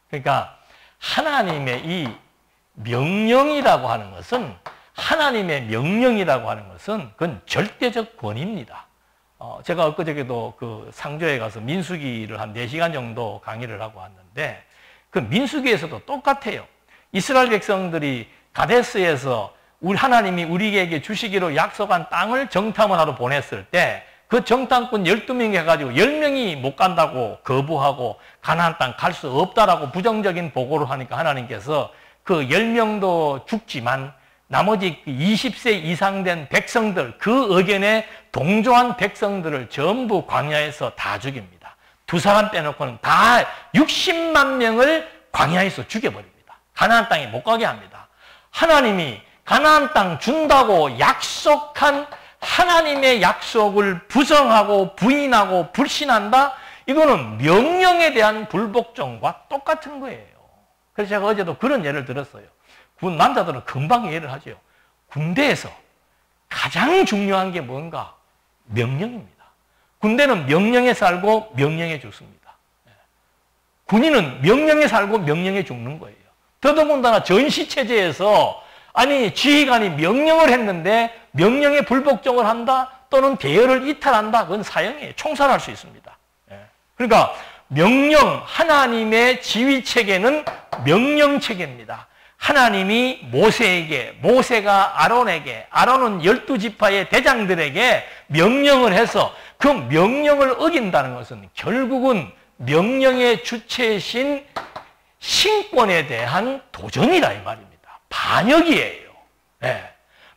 그러니까 하나님의 이 명령이라고 하는 것은 그건 절대적 권위입니다. 제가 엊그저께도 그 상조에 가서 민수기를 한 4시간 정도 강의를 하고 왔는데 그 민수기에서도 똑같아요. 이스라엘 백성들이 가데스에서 우리 하나님이 우리에게 주시기로 약속한 땅을 정탐을 하러 보냈을 때 그 정탐꾼 12명이 해가지고 10명이 못 간다고 거부하고 가나안 땅 갈 수 없다라고 부정적인 보고를 하니까 하나님께서 그 10명도 죽지만 나머지 20세 이상 된 백성들, 그 의견에 동조한 백성들을 전부 광야에서 다 죽입니다. 2사람 빼놓고는 다 60만 명을 광야에서 죽여버립니다. 가나안 땅에 못 가게 합니다. 하나님이 가나안 땅 준다고 약속한 하나님의 약속을 부정하고 부인하고 불신한다? 이거는 명령에 대한 불복종과 똑같은 거예요. 그래서 제가 어제도 그런 예를 들었어요. 남자들은 금방 이해를 하죠. 군대에서 가장 중요한 게 뭔가? 명령입니다. 군대는 명령에 살고 명령에 죽습니다. 군인은 명령에 살고 명령에 죽는 거예요. 더더군다나 전시체제에서 아니 지휘관이 명령을 했는데 명령에 불복종을 한다 또는 대열을 이탈한다. 그건 사형이에요. 총살할 수 있습니다. 그러니까 명령, 하나님의 지휘체계는 명령체계입니다. 하나님이 모세에게, 모세가 아론에게, 아론은 12지파의 대장들에게 명령을 해서 그 명령을 어긴다는 것은 결국은 명령의 주체이신 신권에 대한 도전이라 이 말입니다. 반역이에요.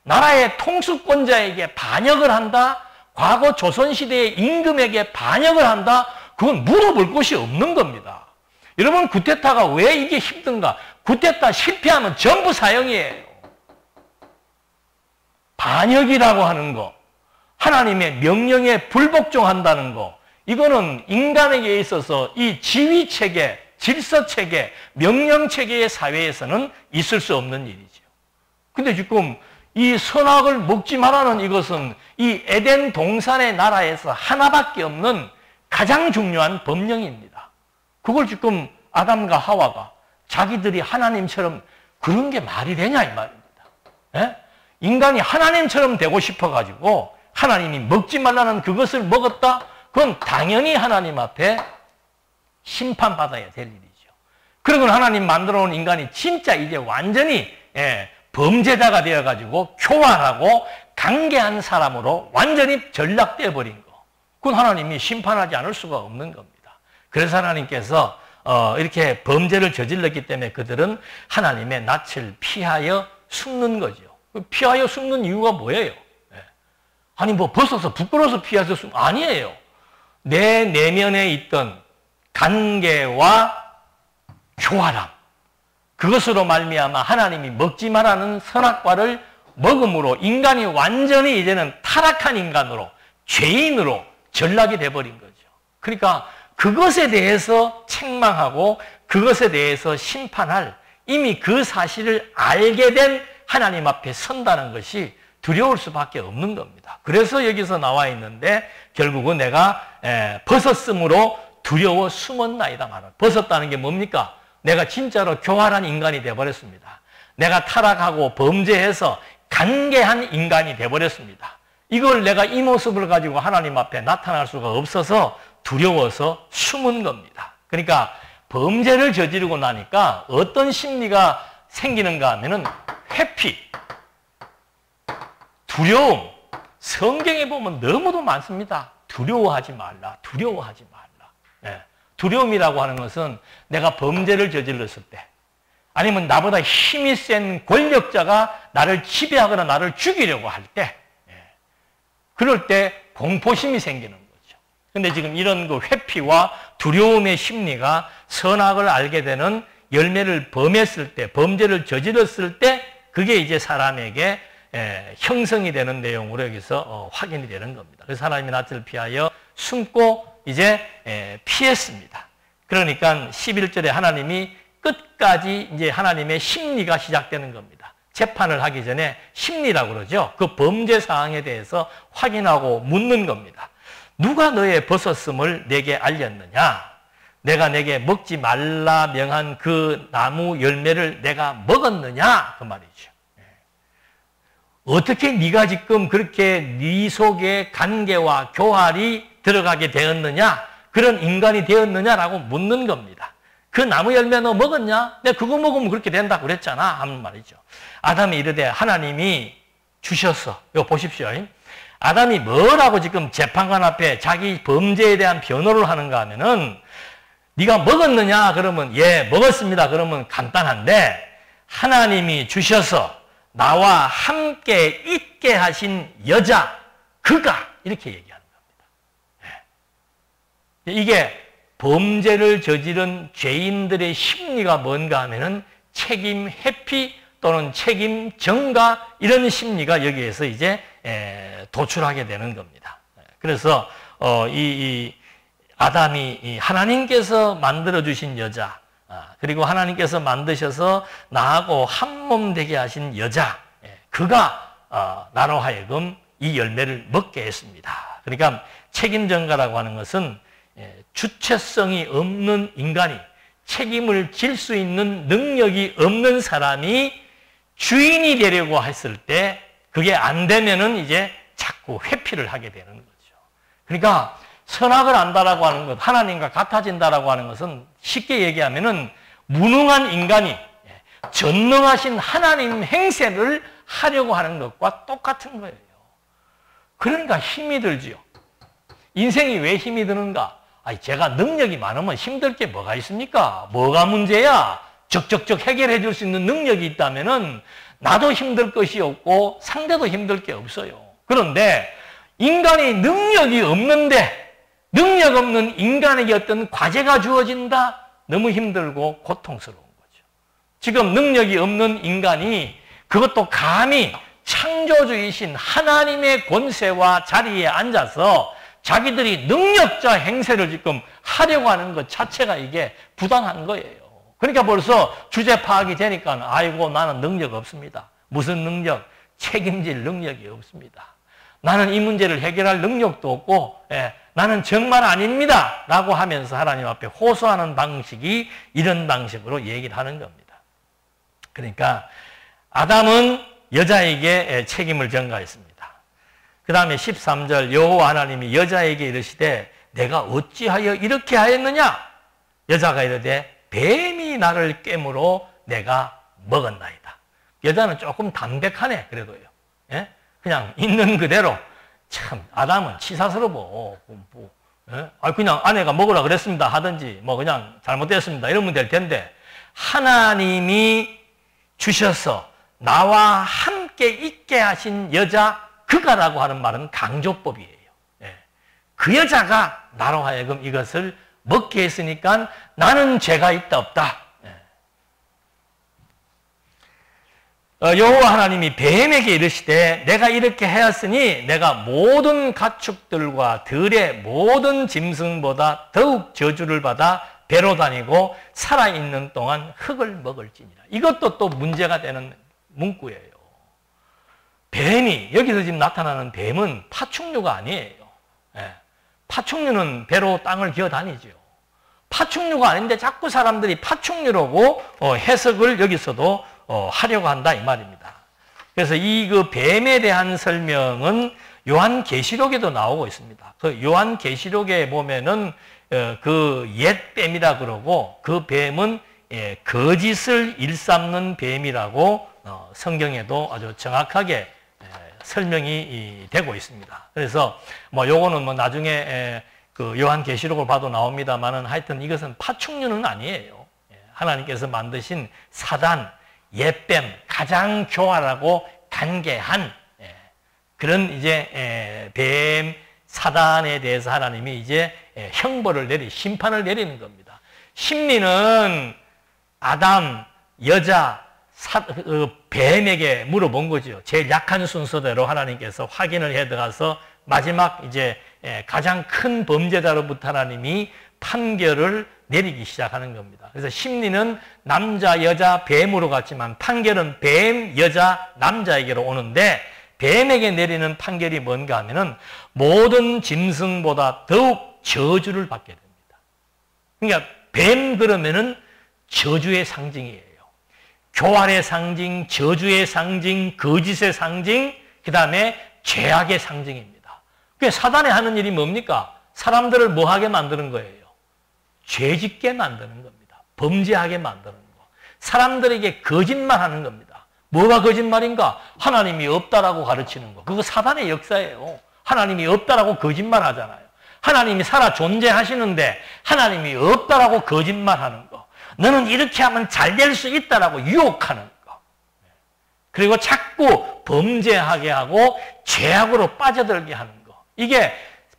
나라의 통수권자에게 반역을 한다? 과거 조선시대의 임금에게 반역을 한다? 그건 물어볼 것이 없는 겁니다. 여러분, 쿠데타가 왜 이게 힘든가? 쿠데타 실패하면 전부 사형이에요. 반역이라고 하는 거, 하나님의 명령에 불복종한다는 거, 이거는 인간에게 있어서 이 지휘체계, 질서체계, 명령체계의 사회에서는 있을 수 없는 일이죠. 근데 지금 이 선악을 먹지 말라는 이것은 이 에덴 동산의 나라에서 하나밖에 없는 가장 중요한 법령입니다. 그걸 지금 아담과 하와가 자기들이 하나님처럼 그런 게 말이 되냐 이 말입니다. 인간이 하나님처럼 되고 싶어가지고 하나님이 먹지 말라는 그것을 먹었다? 그건 당연히 하나님 앞에 심판받아야 될 일이죠. 그리고 하나님 만들어 놓은 인간이 진짜 이제 완전히 범죄자가 되어가지고 교활하고 강개한 사람으로 완전히 전락되어 버린 거. 그건 하나님이 심판하지 않을 수가 없는 겁니다. 그래서 하나님께서 이렇게 범죄를 저질렀기 때문에 그들은 하나님의 낯을 피하여 숨는 거죠. 피하여 숨는 이유가 뭐예요? 아니 뭐 벗어서 부끄러워서 피해서 아니에요. 내 내면에 있던 간계와 교활함, 그것으로 말미암아 하나님이 먹지 말라는 선악과를 먹음으로 인간이 완전히 이제는 타락한 인간으로, 죄인으로 전락이 돼버린 거죠. 그러니까 그것에 대해서 책망하고 그것에 대해서 심판할, 이미 그 사실을 알게 된 하나님 앞에 선다는 것이 두려울 수밖에 없는 겁니다. 그래서 여기서 나와 있는데 결국은 내가 벗었으므로 두려워 숨었나이다 말은. 벗었다는 게 뭡니까? 내가 진짜로 교활한 인간이 되어버렸습니다. 내가 타락하고 범죄해서 간계한 인간이 되어버렸습니다. 이걸 내가 이 모습을 가지고 하나님 앞에 나타날 수가 없어서 두려워서 숨은 겁니다. 그러니까 범죄를 저지르고 나니까 어떤 심리가 생기는가 하면은 회피, 두려움. 성경에 보면 너무도 많습니다. 두려워하지 말라, 두려워하지 말라. 두려움이라고 하는 것은 내가 범죄를 저질렀을 때, 아니면 나보다 힘이 센 권력자가 나를 지배하거나 나를 죽이려고 할 때, 그럴 때 공포심이 생기는 거죠. 근데 지금 이런 그 회피와 두려움의 심리가 선악을 알게 되는 열매를 범했을 때, 범죄를 저질렀을 때, 그게 이제 사람에게 형성이 되는 내용으로 여기서 확인이 되는 겁니다. 그래서 하나님의 낯을 피하여 숨고 이제 피했습니다. 그러니까 11절에 하나님이 끝까지 이제 하나님의 심리가 시작되는 겁니다. 재판을 하기 전에 심리라고 그러죠. 그 범죄 사항에 대해서 확인하고 묻는 겁니다. 누가 너의 벗었음을 내게 알렸느냐? 내가 내게 먹지 말라 명한 그 나무 열매를 내가 먹었느냐? 그 말이죠. 어떻게 네가 지금 그렇게 네 속에 간계와 교활이 들어가게 되었느냐? 그런 인간이 되었느냐라고 묻는 겁니다. 그 나무 열매 너 먹었냐? 내가 그거 먹으면 그렇게 된다고 그랬잖아 하는 말이죠. 아담이 이르되 하나님이 주셨어. 이거 보십시오. 아담이 뭐라고 지금 재판관 앞에 자기 범죄에 대한 변호를 하는가 하면은 네가 먹었느냐? 그러면 예, 먹었습니다. 그러면 간단한데 하나님이 주셔서 나와 함께 있게 하신 여자 그가 이렇게 얘기하는 겁니다. 이게 범죄를 저지른 죄인들의 심리가 뭔가 하면은 책임 회피 또는 책임 전가 이런 심리가 여기에서 이제 도출하게 되는 겁니다. 그래서 이 아담이 하나님께서 만들어 주신 여자 그리고 하나님께서 만드셔서 나하고 한 몸 되게 하신 여자 그가 나로 하여금 이 열매를 먹게 했습니다. 그러니까 책임 전가라고 하는 것은 주체성이 없는 인간이 책임을 질 수 있는 능력이 없는 사람이 주인이 되려고 했을 때 그게 안 되면은 이제 자꾸 회피를 하게 되는 거죠. 그러니까 선악을 안다라고 하는 것, 하나님과 같아진다라고 하는 것은 쉽게 얘기하면은 무능한 인간이 전능하신 하나님 행세를 하려고 하는 것과 똑같은 거예요. 그러니까 힘이 들지요. 인생이 왜 힘이 드는가? 제가 능력이 많으면 힘들 게 뭐가 있습니까? 뭐가 문제야? 적적적 해결해 줄 수 있는 능력이 있다면은 나도 힘들 것이 없고 상대도 힘들 게 없어요. 그런데 인간이 능력이 없는데 능력 없는 인간에게 어떤 과제가 주어진다? 너무 힘들고 고통스러운 거죠. 지금 능력이 없는 인간이 그것도 감히 창조주이신 하나님의 권세와 자리에 앉아서 자기들이 능력자 행세를 지금 하려고 하는 것 자체가 이게 부당한 거예요. 그러니까 벌써 주제 파악이 되니까 아이고 나는 능력 없습니다. 무슨 능력? 책임질 능력이 없습니다. 나는 이 문제를 해결할 능력도 없고 나는 정말 아닙니다. 라고 하면서 하나님 앞에 호소하는 방식이 이런 방식으로 얘기를 하는 겁니다. 그러니까 아담은 여자에게 책임을 전가했습니다. 그 다음에 13절 여호와 하나님이 여자에게 이르시되 내가 어찌하여 이렇게 하였느냐? 여자가 이르되 뱀이 나를 깨므로 내가 먹었나이다. 여자는 조금 담백하네 그래도요. 그냥 있는 그대로 참 아담은 치사스러워. 그냥 아내가 먹으라 그랬습니다 하든지 뭐 그냥 잘못됐습니다 이러면 될 텐데 하나님이 주셔서 나와 함께 있게 하신 여자 그가라고 하는 말은 강조법이에요. 그 여자가 나로 하여금 이것을 먹게 했으니까 나는 죄가 있다 없다. 여호와 하나님이 뱀에게 이르시되 내가 이렇게 하였으니 내가 모든 가축들과 들의 모든 짐승보다 더욱 저주를 받아 배로 다니고 살아있는 동안 흙을 먹을지니라. 이것도 또 문제가 되는 문구예요. 뱀이 여기서 지금 나타나는 뱀은 파충류가 아니에요. 파충류는 배로 땅을 기어다니죠. 파충류가 아닌데 자꾸 사람들이 파충류라고 해석을 여기서도 하려고 한다 이 말입니다. 그래서 이 그 뱀에 대한 설명은 요한계시록에도 나오고 있습니다. 그 요한계시록에 보면은 그 옛 뱀이라 그러고 그 뱀은 거짓을 일삼는 뱀이라고 성경에도 아주 정확하게 설명이 되고 있습니다. 그래서 뭐 요거는 뭐 나중에 그 요한계시록을 봐도 나옵니다만은 하여튼 이것은 파충류는 아니에요. 하나님께서 만드신 사단, 옛뱀, 가장 교활하고 간계한 그런 이제 뱀 사단에 대해서 하나님이 이제 형벌을 심판을 내리는 겁니다. 심리는 아담, 여자, 뱀에게 물어본 거죠. 제일 약한 순서대로 하나님께서 확인을 해 들어가서 마지막 이제 가장 큰 범죄자로부터 하나님이 판결을 내리기 시작하는 겁니다. 그래서 심리는 남자, 여자, 뱀으로 갔지만 판결은 뱀, 여자, 남자에게로 오는데 뱀에게 내리는 판결이 뭔가 하면은 모든 짐승보다 더욱 저주를 받게 됩니다. 그러니까 뱀 그러면은 저주의 상징이에요. 교활의 상징, 저주의 상징, 거짓의 상징, 그 다음에 죄악의 상징입니다. 그러니까 사단이 하는 일이 뭡니까? 사람들을 뭐하게 만드는 거예요? 죄짓게 만드는 겁니다. 범죄하게 만드는 거. 사람들에게 거짓말하는 겁니다. 뭐가 거짓말인가? 하나님이 없다라고 가르치는 거. 그거 사단의 역사예요. 하나님이 없다라고 거짓말하잖아요. 하나님이 살아 존재하시는데 하나님이 없다라고 거짓말하는 거. 너는 이렇게 하면 잘 될 수 있다라고 유혹하는 거. 그리고 자꾸 범죄하게 하고 죄악으로 빠져들게 하는 거. 이게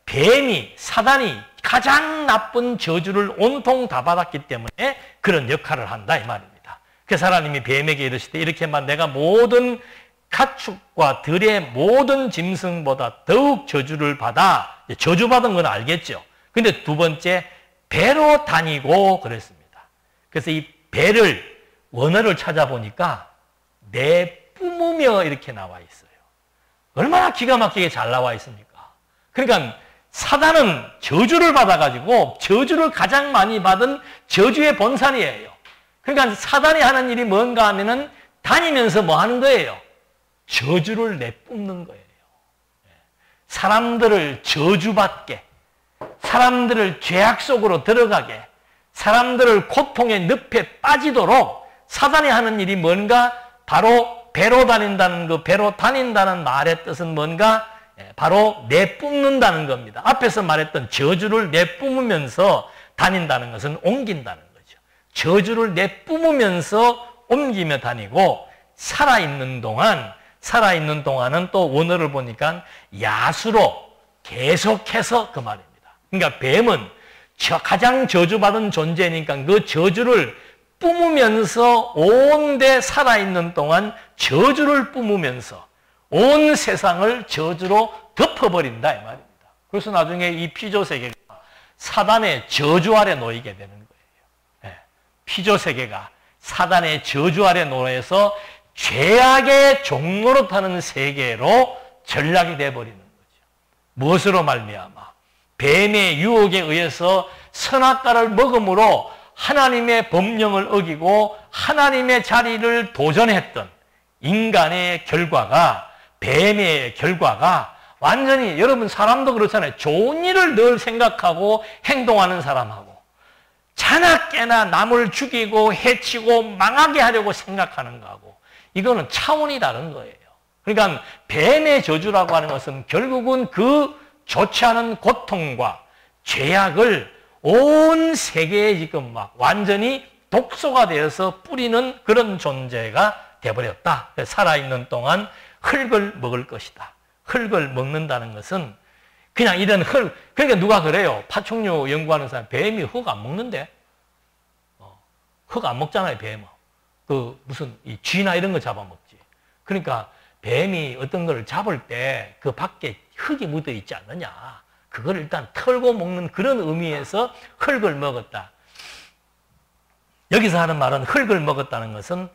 뱀이, 사단이 가장 나쁜 저주를 온통 다 받았기 때문에 그런 역할을 한다 이 말입니다. 그래서 하나님이 뱀에게 이르시되 이렇게만 내가 모든 가축과 들의 모든 짐승보다 더욱 저주를 받아, 저주받은 건 알겠죠. 근데 두 번째, 배로 다니고 그랬습니다. 그래서 이 배를, 원어를 찾아보니까 내뿜으며 이렇게 나와 있어요. 얼마나 기가 막히게 잘 나와 있습니까? 그러니까 사단은 저주를 받아가지고 저주를 가장 많이 받은 저주의 본산이에요. 그러니까 사단이 하는 일이 뭔가 하면은 다니면서 뭐 하는 거예요? 저주를 내뿜는 거예요. 사람들을 저주받게, 사람들을 죄악 속으로 들어가게, 사람들을 고통의 늪에 빠지도록 사단이 하는 일이 뭔가? 바로 배로 다닌다는 거, 배로 다닌다는 말의 뜻은 뭔가? 바로 내뿜는다는 겁니다. 앞에서 말했던 저주를 내뿜으면서 다닌다는 것은 옮긴다는 거죠. 저주를 내뿜으면서 옮기며 다니고 살아있는 동안은 또 원어를 보니까 야수로 계속해서 그 말입니다. 그러니까 뱀은 가장 저주받은 존재니까 그 저주를 뿜으면서 온데 살아있는 동안 저주를 뿜으면서 온 세상을 저주로 덮어버린다 이 말입니다. 그래서 나중에 이 피조세계가 사단의 저주 아래 놓이게 되는 거예요. 피조세계가 사단의 저주 아래 놓여서 죄악의 종로로 타는 세계로 전락이 되어버리는 거죠. 무엇으로 말미암아? 뱀의 유혹에 의해서 선악과를 먹음으로 하나님의 법령을 어기고 하나님의 자리를 도전했던 인간의 결과가, 뱀의 결과가 완전히, 여러분 사람도 그렇잖아요. 좋은 일을 늘 생각하고 행동하는 사람하고 자나깨나 남을 죽이고 해치고 망하게 하려고 생각하는 거하고 이거는 차원이 다른 거예요. 그러니까 뱀의 저주라고 하는 것은 결국은 그 좋지 않은 고통과 죄악을 온 세계에 지금 막 완전히 독소가 되어서 뿌리는 그런 존재가 되어버렸다. 살아있는 동안 흙을 먹을 것이다. 흙을 먹는다는 것은 그냥 이런 흙, 그러니까 누가 그래요? 파충류 연구하는 사람, 뱀이 흙 안 먹는데? 흙 안 먹잖아요, 뱀은. 무슨 이 쥐나 이런 거 잡아먹지. 그러니까 뱀이 어떤 걸 잡을 때 그 밖에 흙이 묻어 있지 않느냐. 그걸 일단 털고 먹는 그런 의미에서 흙을 먹었다. 여기서 하는 말은 흙을 먹었다는 것은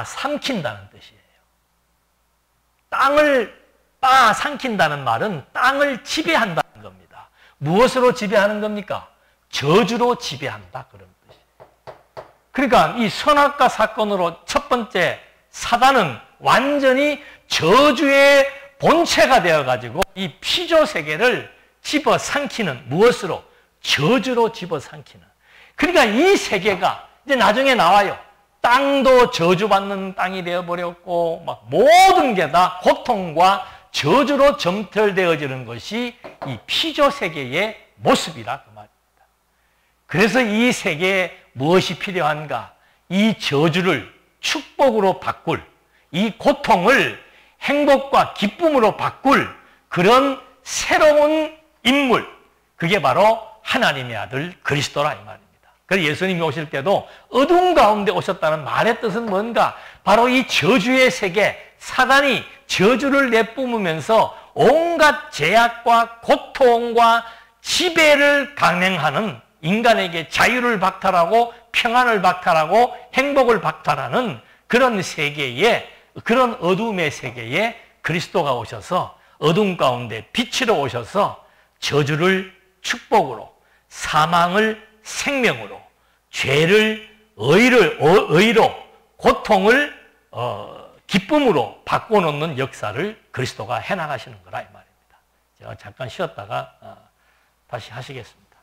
삼킨다는 뜻이에요. 땅을 삼킨다는 말은 땅을 지배한다는 겁니다. 무엇으로 지배하는 겁니까? 저주로 지배한다. 그런 뜻이에요. 그러니까 이 선악과 사건으로 첫 번째 사단은 완전히 저주의 본체가 되어가지고 이 피조세계를 집어삼키는, 무엇으로? 저주로 집어삼키는. 그러니까 이 세계가 이제 나중에 나와요. 땅도 저주받는 땅이 되어버렸고 막 모든 게 다 고통과 저주로 점철되어지는 것이 이 피조세계의 모습이라 그 말입니다. 그래서 이 세계에 무엇이 필요한가? 이 저주를 축복으로 바꿀, 이 고통을 행복과 기쁨으로 바꿀 그런 새로운 인물, 그게 바로 하나님의 아들 그리스도라 이 말입니다. 그래서 예수님이 오실 때도 어두운 가운데 오셨다는 말의 뜻은 뭔가? 바로 이 저주의 세계, 사단이 저주를 내뿜으면서 온갖 제약과 고통과 지배를 강행하는 인간에게 자유를 박탈하고 평안을 박탈하고 행복을 박탈하는 그런 세계에, 그런 어둠의 세계에 그리스도가 오셔서 어둠 가운데 빛으로 오셔서 저주를 축복으로, 사망을 생명으로, 죄를 의로, 고통을 기쁨으로 바꿔놓는 역사를 그리스도가 해나가시는 거라 이 말입니다. 제가 잠깐 쉬었다가 다시 하시겠습니다.